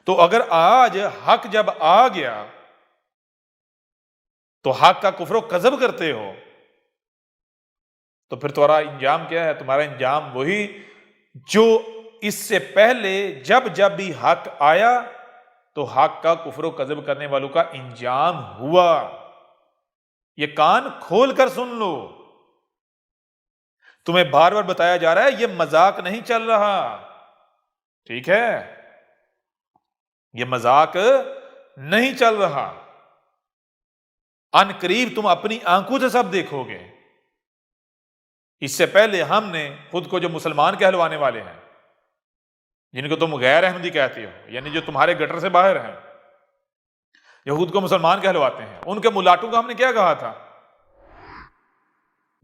تو اگر آج حق جب آ گیا تو حق کا کفر و کذب کرتے ہو، تو پھر تمہارا انجام کیا ہے؟ تمہارا انجام وہی جو اس سے پہلے جب بھی حق آیا تو حق کا کفر و کذب کرنے والوں کا انجام ہوا۔ یہ کان کھول کر سن لو، تمہیں بار بار بتایا جا رہا ہے یہ مذاق نہیں چل رہا، ٹھیک ہے؟ یہ مذاق نہیں چل رہا، ان قریب تم اپنی آنکھوں سے سب دیکھو گے۔ اس سے پہلے ہم نے خود کو جو مسلمان کہلوانے والے ہیں، جن کو تم غیر احمدی کہتے ہو، یعنی جو تمہارے گٹر سے باہر ہیں، یہود کو مسلمان کہلواتے ہیں، ان کے ملاٹوں کا ہم نے کیا کہا تھا؟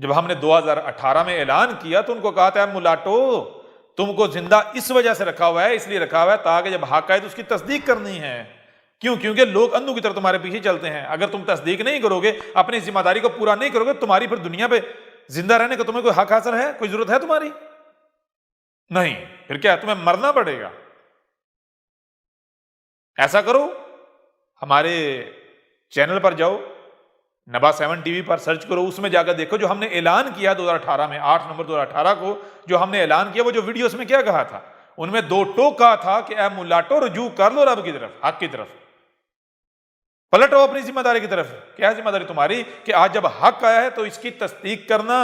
جب ہم نے 2018 میں اعلان کیا تو ان کو کہا تھا ملاٹو تم کو زندہ اس وجہ سے رکھا ہوا ہے، اس لیے رکھا ہوا ہے تاکہ جب حق آئے تو اس کی تصدیق کرنی ہے۔ کیوں؟ کیونکہ لوگ اندھوں کی طرح تمہارے پیچھے چلتے ہیں، اگر تم تصدیق نہیں کرو گے، اپنی ذمہ داری کو پورا نہیں کرو گے، تمہاری پھر دنیا پہ زندہ رہنے کا تمہیں کوئی حق حاصل ہے؟ کوئی ضرورت ہے تمہاری؟ نہیں، پھر کیا تمہیں مرنا پڑے گا۔ ایسا کرو، ہمارے چینل پر جاؤ، نبا 7 ٹی وی پر سرچ کرو، اس میں جا کر دیکھو جو ہم نے اعلان کیا 2018 میں، 8 نومبر 2018 کو جو ہم نے اعلان کیا، وہ جو ویڈیو اس میں کیا کہا تھا؟ ان میں 2 ٹوک کہا تھا کہ اے ملاٹو رجوع کر لو رب کی طرف، حق کی طرف، پلٹو اپنی ذمہ داری کی طرف۔ کیا ذمہ داری تمہاری؟ کہ آج جب حق آیا ہے تو اس کی تصدیق کرنا،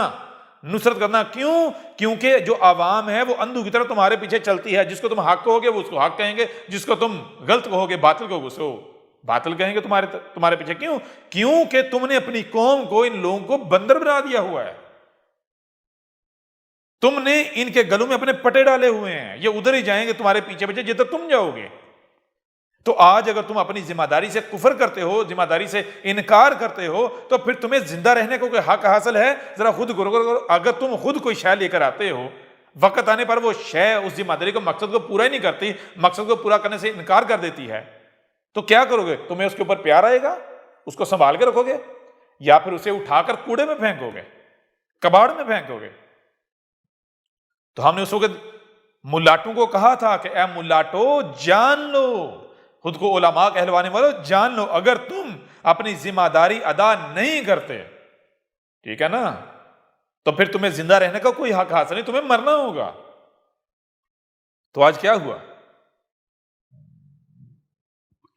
نصرت کرنا۔ کیوں؟ کیونکہ جو عوام ہے وہ اندھوں کی طرح تمہارے پیچھے چلتی ہے، جس کو تم حق کہو گے وہ اس کو حق کہیں گے، جس کو تم غلط کہو گے، باطل کہو گے، اس کو باطل کہیں گے تمہارے پیچھے۔ کیوں؟ کیونکہ تم نے اپنی قوم کو، ان لوگوں کو بندر بنا دیا ہوا ہے، تم نے ان کے گلوں میں اپنے پٹے ڈالے ہوئے ہیں، یہ ادھر ہی جائیں گے تمہارے پیچھے پیچھے جدھر تم جاؤ گے۔ تو آج اگر تم اپنی ذمہ داری سے کفر کرتے ہو، ذمہ داری سے انکار کرتے ہو، تو پھر تمہیں زندہ رہنے کو کوئی حق حاصل ہے؟ ذرا خود کرو۔ اگر تم خود کوئی شے لے کر آتے ہو، وقت آنے پر وہ شے اس ذمہ داری کو، مقصد کو پورا ہی نہیں کرتی، مقصد کو پورا کرنے سے انکار کر دیتی ہے، تو کیا کرو گے؟ تمہیں اس کے اوپر پیار آئے گا؟ اس کو سنبھال کے رکھو گے، یا پھر اسے اٹھا کر کوڑے میں پھینکو گے، کباڑ میں پھینکو گے؟ تو ہم نے اس وقت ملاٹوں کو کہا تھا کہ اے ملاٹو جان لو، خود کو علماء کہلوانے والوں جان لو، اگر تم اپنی ذمہ داری ادا نہیں کرتے، ٹھیک ہے نا، تو پھر تمہیں زندہ رہنے کا کوئی حق حاصل نہیں، تمہیں مرنا ہوگا۔ تو آج کیا ہوا؟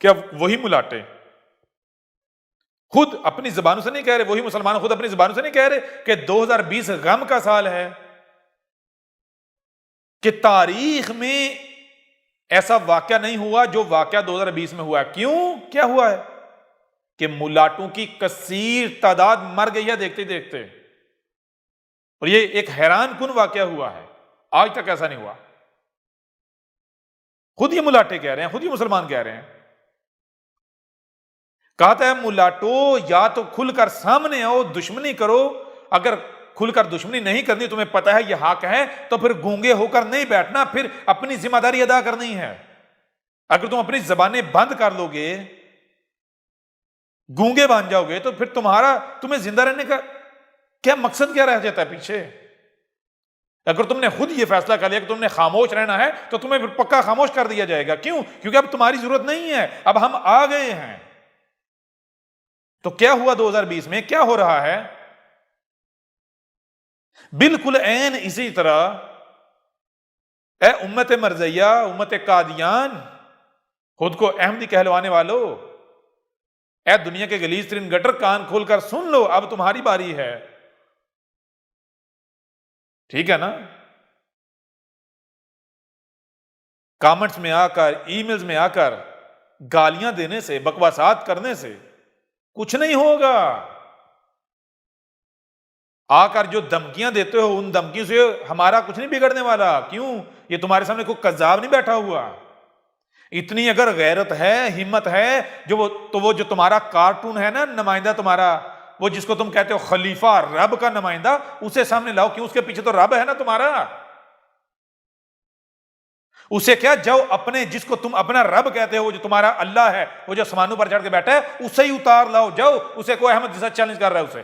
کیا وہی ملاٹے خود اپنی زبانوں سے نہیں کہہ رہے، وہی مسلمان خود اپنی زبانوں سے نہیں کہہ رہے کہ 2020 غم کا سال ہے، کہ تاریخ میں ایسا واقعہ نہیں ہوا جو واقعہ 2020 میں ہوا ہے؟ کیوں؟ کیا ہوا ہے؟ کہ ملاٹوں کی کثیر تعداد مر گئی ہے دیکھتے دیکھتے، اور یہ ایک حیران کن واقعہ ہوا ہے، آج تک ایسا نہیں ہوا۔ خود یہ ملاٹے کہہ رہے ہیں، خود یہ مسلمان کہہ رہے ہیں۔ کہتا ہے ملاٹو یا تو کھل کر سامنے آؤ، دشمنی کرو، اگر کھل کر دشمنی نہیں کرنی، تمہیں پتہ ہے یہ حق ہے، تو پھر گونگے ہو کر نہیں بیٹھنا، پھر اپنی ذمہ داری ادا کرنی ہے۔ اگر تم اپنی زبانیں بند کر لو گے، گونگے بن جاؤ گے، تو پھر تمہیں زندہ رہنے کا کیا مقصد کیا رہ جاتا ہے پیچھے؟ اگر تم نے خود یہ فیصلہ کر لیا کہ تم نے خاموش رہنا ہے، تو تمہیں پھر پکا خاموش کر دیا جائے گا۔ کیوں؟ کیونکہ اب تمہاری ضرورت نہیں ہے، اب ہم آ گئے ہیں۔ تو کیا ہوا 2020 میں؟ کیا ہو رہا ہے؟ بالکل عین اسی طرح اے امت مرزیہ، امت قادیان، خود کو احمدی کہلوانے والو، اے دنیا کے غلیظ ترین گٹر، کان کھول کر سن لو، اب تمہاری باری ہے، ٹھیک ہے نا؟ کامنٹس میں آ کر، ای میلز میں آ کر گالیاں دینے سے، بکواسات کرنے سے کچھ نہیں ہوگا۔ آ کر جو دھمکیاں دیتے ہو، ان دھمکیوں سے ہمارا کچھ نہیں بگڑنے والا۔ کیوں؟ یہ تمہارے سامنے کوئی کذاب نہیں بیٹھا ہوا۔ اتنی اگر غیرت ہے، ہمت ہے، تو وہ جو تمہارا کارٹون ہے نا، نمائندہ تمہارا، وہ جس کو تم کہتے ہو خلیفہ، رب کا نمائندہ، اسے سامنے لاؤ۔ کیوں؟ اس کے پیچھے تو رب ہے نا تمہارا۔ اسے کیا، جاؤ اپنے، جس کو تم اپنا رب کہتے ہو، جو تمہارا اللہ ہے، وہ جو آسمانوں پر چڑھ کے بیٹھا ہے، اسے ہی اتار لاؤ۔ جاؤ اسے، کوئی احمد جیسا چیلنج کر رہا ہے، اسے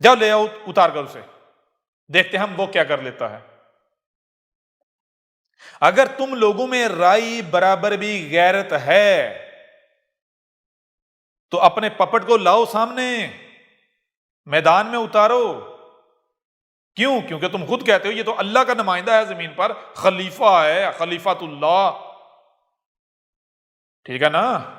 جاؤ لے آؤ، اتار کر اسے، دیکھتے ہم وہ کیا کر لیتا ہے۔ اگر تم لوگوں میں رائی برابر بھی غیرت ہے تو اپنے پپٹ کو لاؤ سامنے، میدان میں اتارو۔ کیوں؟ کیونکہ تم خود کہتے ہو یہ تو اللہ کا نمائندہ ہے زمین پر، خلیفہ ہے، خلیفۃ اللہ، ٹھیک ہے نا؟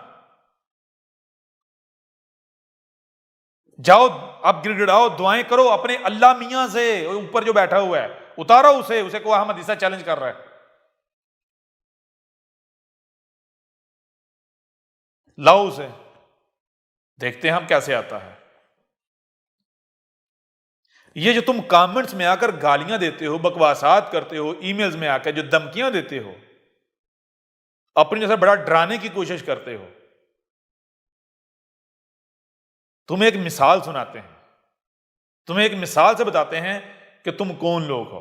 جاؤ اب گڑگڑاؤ، دعائیں کرو اپنے اللہ میاں سے، اوپر جو بیٹھا ہوا ہے اتارو اسے کو احمد عیسیٰ چیلنج کر رہا ہے، لاؤ اسے، دیکھتے ہیں ہم کیسے آتا ہے۔ یہ جو تم کامنٹس میں آ کر گالیاں دیتے ہو، بکواسات کرتے ہو، ای میلز میں آ کر جو دھمکیاں دیتے ہو، اپنی جیسا بڑا ڈرانے کی کوشش کرتے ہو، تمہیں ایک مثال سناتے ہیں، تمہیں ایک مثال سے بتاتے ہیں کہ تم کون لوگ ہو۔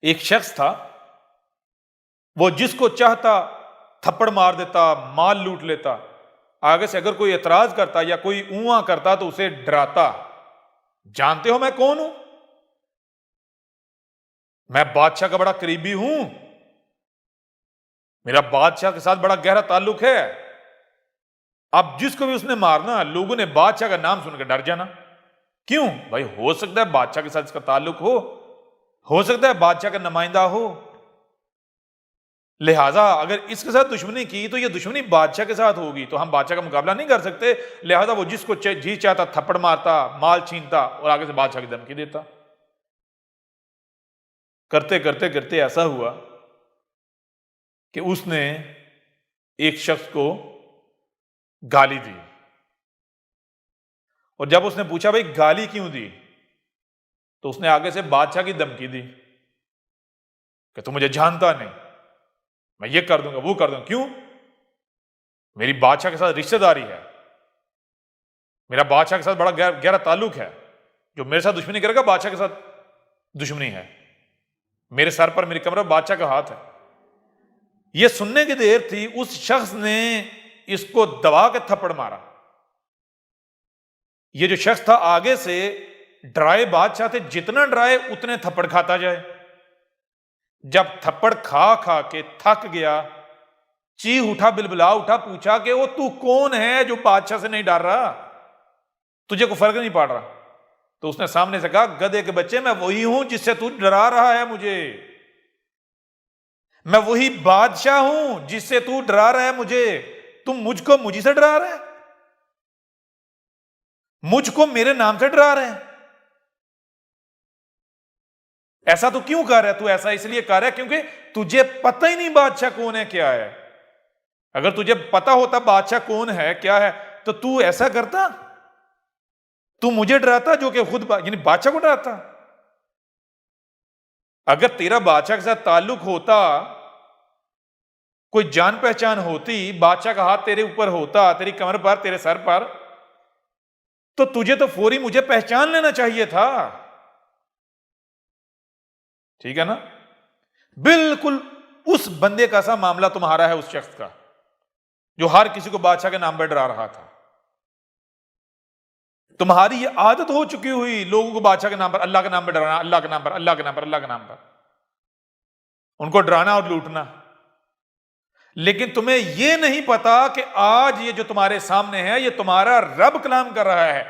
ایک شخص تھا، وہ جس کو چاہتا تھپڑ مار دیتا، مال لوٹ لیتا، آگے سے اگر کوئی اعتراض کرتا یا کوئی اونواں کرتا تو اسے ڈراتا۔ جانتے ہو میں کون ہوں؟ میں بادشاہ کا بڑا قریبی ہوں، میرا بادشاہ کے ساتھ بڑا گہرا تعلق ہے۔ اب جس کو بھی اس نے مارنا، لوگوں نے بادشاہ کا نام سن کے ڈر جانا۔ کیوں بھائی؟ ہو سکتا ہے بادشاہ کے ساتھ اس کا تعلق ہو سکتا ہے بادشاہ کا نمائندہ ہو، لہٰذا اگر اس کے ساتھ دشمنی کی تو یہ دشمنی بادشاہ کے ساتھ ہوگی، تو ہم بادشاہ کا مقابلہ نہیں کر سکتے، لہٰذا وہ جس کو جی چاہتا تھپڑ مارتا، مال چھینتا اور آگے سے بادشاہ کی دھمکی دیتا۔ کرتے کرتے کرتے ایسا ہوا کہ اس نے ایک شخص کو گالی دی، اور جب اس نے پوچھا بھائی گالی کیوں دی، تو اس نے آگے سے بادشاہ کی دھمکی دی کہ تو مجھے جانتا نہیں، میں یہ کر دوں گا، وہ کر دوں گا۔ کیوں؟ میری بادشاہ کے ساتھ رشتہ داری ہے، میرا بادشاہ کے ساتھ بڑا گہرا تعلق ہے، جو میرے ساتھ دشمنی کرے گا بادشاہ کے ساتھ دشمنی ہے، میرے سر پر میری کمر پر بادشاہ کا ہاتھ ہے۔ یہ سننے کی دیر تھی، اس شخص نے اس کو دبا کے تھپڑ مارا۔ یہ جو شخص تھا آگے سے ڈرائے بادشاہ تھے، جتنا ڈرائے اتنے تھپڑ کھاتا جائے۔ جب تھپڑ کھا کھا کے تھک گیا، چیخ اٹھا، بلبلا اٹھا، پوچھا کہ وہ تو کون ہے جو بادشاہ سے نہیں ڈر رہا، تجھے کوئی فرق نہیں پڑ رہا؟ تو اس نے سامنے سے کہا گدھے کے بچے، میں وہی ہوں جس سے تو ڈرا رہا ہے مجھے، میں وہی بادشاہ ہوں جس سے تو ڈرا رہا ہے مجھے، تم مجھ کو مجھے سے ڈرا رہے ہیں، مجھ کو میرے نام سے ڈرا رہے ہیں۔ ایسا تو کیوں کر رہا ہے؟ تو ایسا اس لیے کر رہا ہے کیونکہ تجھے پتہ ہی نہیں بادشاہ کون ہے کیا ہے۔ اگر تجھے پتا ہوتا بادشاہ کون ہے کیا ہے تو تو ایسا کرتا؟ تو مجھے ڈراتا جو کہ خود یعنی بادشاہ کو ڈراتا؟ اگر تیرا بادشاہ کے ساتھ تعلق ہوتا، کوئی جان پہچان ہوتی، بادشاہ کا ہاتھ تیرے اوپر ہوتا، تیری کمر پر، تیرے سر پر، تو تجھے تو فوری مجھے پہچان لینا چاہیے تھا، ٹھیک ہے نا؟ بالکل اس بندے کا سا معاملہ تمہارا ہے، اس شخص کا جو ہر کسی کو بادشاہ کے نام پہ ڈرا رہا تھا۔ تمہاری یہ عادت ہو چکی ہوئی لوگوں کو بادشاہ کے نام پر، اللہ کے نام پہ ڈرانا، اللہ کے نام پر، اللہ کے نام پر، اللہ کے نام پر، ان کو ڈرانا اور لوٹنا۔ لیکن تمہیں یہ نہیں پتا کہ آج یہ جو تمہارے سامنے ہے یہ تمہارا رب کلام کر رہا ہے،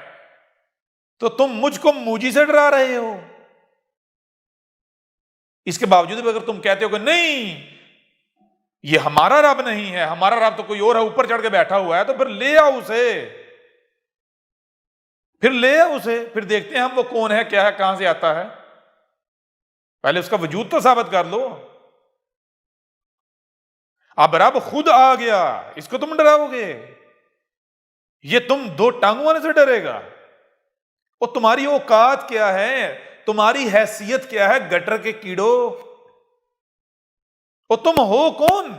تو تم مجھ کو موجی سے ڈرا رہے ہو۔ اس کے باوجود بھی اگر تم کہتے ہو کہ نہیں یہ ہمارا رب نہیں ہے، ہمارا رب تو کوئی اور ہے، اوپر چڑھ کے بیٹھا ہوا ہے، تو پھر لے آؤ اسے، پھر دیکھتے ہیں ہم وہ کون ہے، کیا ہے، کہاں سے آتا ہے، پہلے اس کا وجود تو ثابت کر لو۔ اب رب خود آ گیا، اس کو تم ڈراؤ گے؟ یہ تم دو ٹانگوں والے سے ڈرے گا؟ اور تمہاری اوقات کیا ہے، تمہاری حیثیت کیا ہے گٹر کے کیڑو؟ اور تم ہو کون؟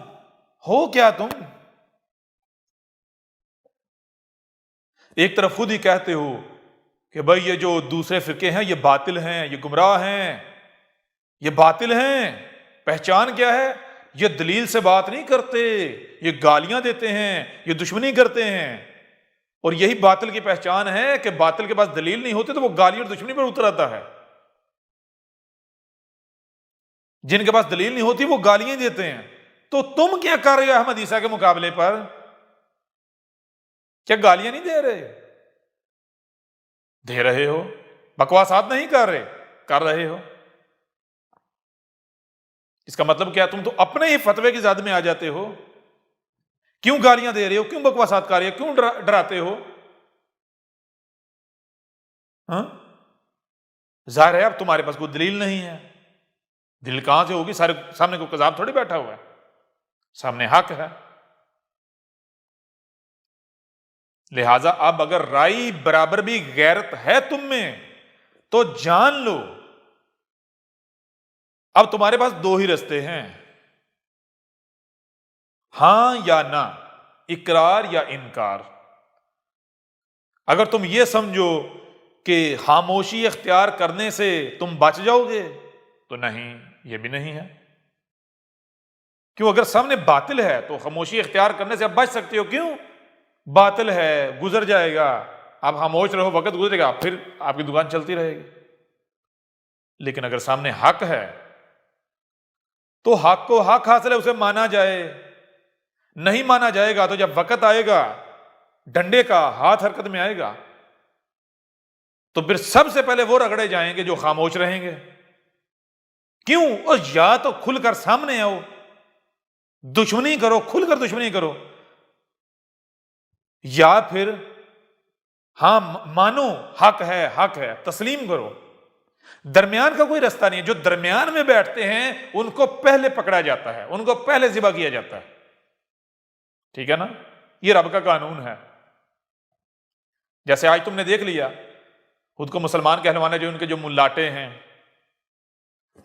ہو کیا تم؟ ایک طرف خود ہی کہتے ہو کہ بھائی یہ جو دوسرے فرقے ہیں یہ باطل ہیں، یہ گمراہ ہیں، یہ باطل ہیں۔ پہچان کیا ہے؟ یہ دلیل سے بات نہیں کرتے، یہ گالیاں دیتے ہیں، یہ دشمنی کرتے ہیں، اور یہی باطل کی پہچان ہے کہ باطل کے پاس دلیل نہیں ہوتی تو وہ گالی اور دشمنی پر اتر آتا ہے۔ جن کے پاس دلیل نہیں ہوتی وہ گالیاں دیتے ہیں. تو تم کیا کر رہے ہو احمد عیسیٰ کے مقابلے پر؟ کیا گالیاں نہیں دے رہے؟ دے رہے ہو. بکواسات نہیں کر رہے ہو. اس کا مطلب کیا؟ تم تو اپنے ہی فتوے کی زد میں آ جاتے ہو. کیوں گالیاں دے رہے ہو؟ کیوں بکواسات کر رہے ہو؟ کیوں ڈراتے ہو؟ ہاں ظاہر ہے اب تمہارے پاس کوئی دلیل نہیں ہے. دلیل کہاں سے ہوگی؟ سامنے کوئی قذاب تھوڑی بیٹھا ہوا ہے، سامنے حق ہے. لہذا اب اگر رائی برابر بھی غیرت ہے تم میں تو جان لو اب تمہارے پاس دو ہی رستے ہیں، ہاں یا نہ، اقرار یا انکار. اگر تم یہ سمجھو کہ خاموشی اختیار کرنے سے تم بچ جاؤ گے تو نہیں، یہ بھی نہیں ہے. کیوں؟ اگر سامنے باطل ہے تو خاموشی اختیار کرنے سے اب بچ سکتے ہو. کیوں؟ باطل ہے، گزر جائے گا، آپ خاموش رہو، وقت گزرے گا، پھر آپ کی دکان چلتی رہے گی. لیکن اگر سامنے حق ہے تو حق کو حق حاصل ہے، اسے مانا جائے. نہیں مانا جائے گا تو جب وقت آئے گا ڈنڈے کا، ہاتھ حرکت میں آئے گا تو پھر سب سے پہلے وہ رگڑے جائیں گے جو خاموش رہیں گے. کیوں؟ اور یا تو کھل کر سامنے آؤ، دشمنی کرو، کھل کر دشمنی کرو، یا پھر ہاں مانو حق ہے، تسلیم کرو. درمیان کا کوئی رستہ نہیں ہے. جو درمیان میں بیٹھتے ہیں ان کو پہلے پکڑا جاتا ہے، ان کو پہلے ذبح کیا جاتا ہے. ٹھیک ہے نا؟ یہ رب کا قانون ہے. جیسے آج تم نے دیکھ لیا خود کو مسلمان کہلوانے جو ان کے جو ملاٹے ہیں،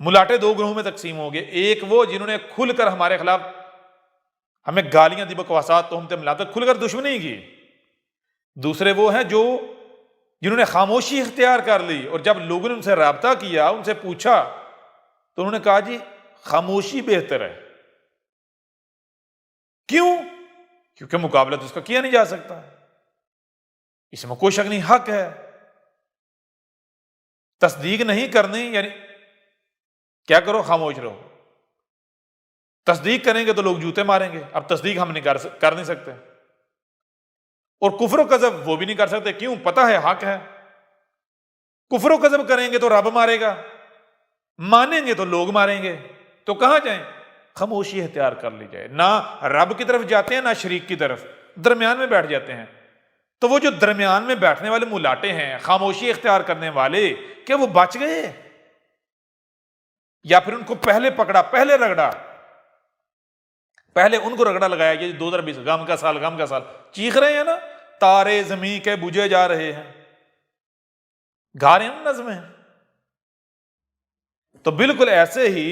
ملاٹے دو گروہوں میں تقسیم ہو گئے. ایک وہ جنہوں نے کھل کر ہمارے خلاف ہمیں گالیاں دی، بکواسات، تہمتیں ملاتے کھل کر دشمنی کی. دوسرے وہ ہیں جنہوں نے خاموشی اختیار کر لی، اور جب لوگوں نے ان سے رابطہ کیا، ان سے پوچھا تو انہوں نے کہا جی خاموشی بہتر ہے. کیوں؟ کیونکہ مقابلہ تو اس کا کیا نہیں جا سکتا، اس میں کوئی شک نہیں، حق ہے. تصدیق نہیں کرنی یعنی کیا کرو؟ خاموش رہو. تصدیق کریں گے تو لوگ جوتے ماریں گے. اب تصدیق ہم کر نہیں سکتے، اور کفر و کذب وہ بھی نہیں کر سکتے. کیوں؟ پتہ ہے حق ہے. کفر و کذب کریں گے تو رب مارے گا، مانیں گے تو لوگ ماریں گے. تو کہاں جائیں؟ خاموشی اختیار کر لی جائے. نہ رب کی طرف جاتے ہیں نہ شریک کی طرف، درمیان میں بیٹھ جاتے ہیں. تو وہ جو درمیان میں بیٹھنے والے ملاٹے ہیں، خاموشی اختیار کرنے والے، کیا وہ بچ گئے؟ یا پھر ان کو پہلے پکڑا، پہلے رگڑا، پہلے ان کو رگڑا لگایا. یہ 2020 غم کا سال چیخ رہے ہیں نا، تارے زمین کے بجھے جا رہے ہیں، گا رہے ہیں نظمیں. تو بالکل ایسے ہی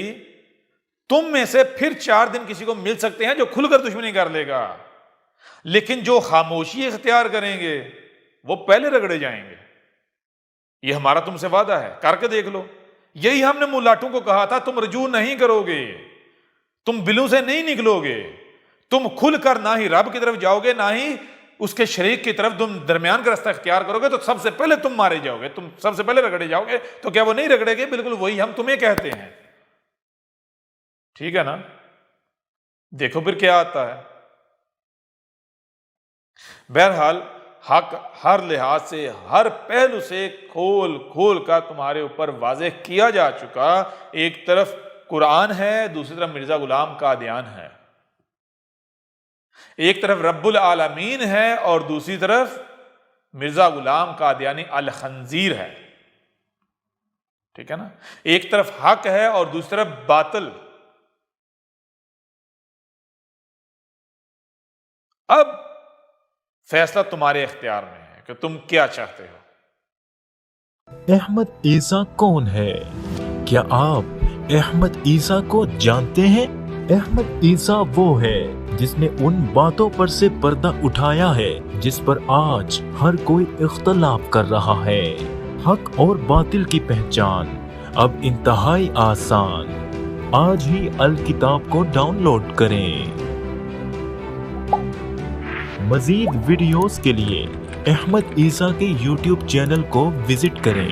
تم میں سے پھر 4 دن کسی کو مل سکتے ہیں جو کھل کر دشمنی کر لے گا، لیکن جو خاموشی اختیار کریں گے وہ پہلے رگڑے جائیں گے. یہ ہمارا تم سے وعدہ ہے، کر کے دیکھ لو. یہی ہم نے ملاٹوں کو کہا تھا، تم رجوع نہیں کرو گے، تم بلوں سے نہیں نکلو گے، تم کھل کر نہ ہی رب کی طرف جاؤ گے نہ ہی اس کے شریک کی طرف. تم درمیان کا راستہ اختیار کرو گے تو سب سے پہلے تم مارے جاؤ گے، تم سب سے پہلے رگڑے جاؤ گے. تو کیا وہ نہیں رگڑے گے؟ بالکل وہی ہم تمہیں کہتے ہیں. ٹھیک ہے نا؟ دیکھو پھر کیا آتا ہے. بہرحال حق ہر لحاظ سے، ہر پہلو سے کھول کر تمہارے اوپر واضح کیا جا چکا. ایک طرف قرآن ہے، دوسری طرف مرزا غلام قادیان ہے. ایک طرف رب العالمین ہے اور دوسری طرف مرزا غلام قادیانی الخنزیر ہے. ٹھیک ہے نا؟ ایک طرف حق ہے اور دوسری طرف باطل. اب فیصلہ تمہارے اختیار میں ہے کہ تم کیا چاہتے ہو. احمد عیسیٰ کون ہے؟ کیا آپ احمد عیسیٰ کو جانتے ہیں؟ احمد عیسیٰ وہ ہے جس نے ان باتوں پر سے پردہ اٹھایا ہے جس پر آج ہر کوئی اختلاف کر رہا ہے. حق اور باطل کی پہچان اب انتہائی آسان. آج ہی الکتاب کو ڈاؤن لوڈ کریں. مزید ویڈیوز کے لیے احمد عیسیٰ کے یوٹیوب چینل کو وزٹ کریں.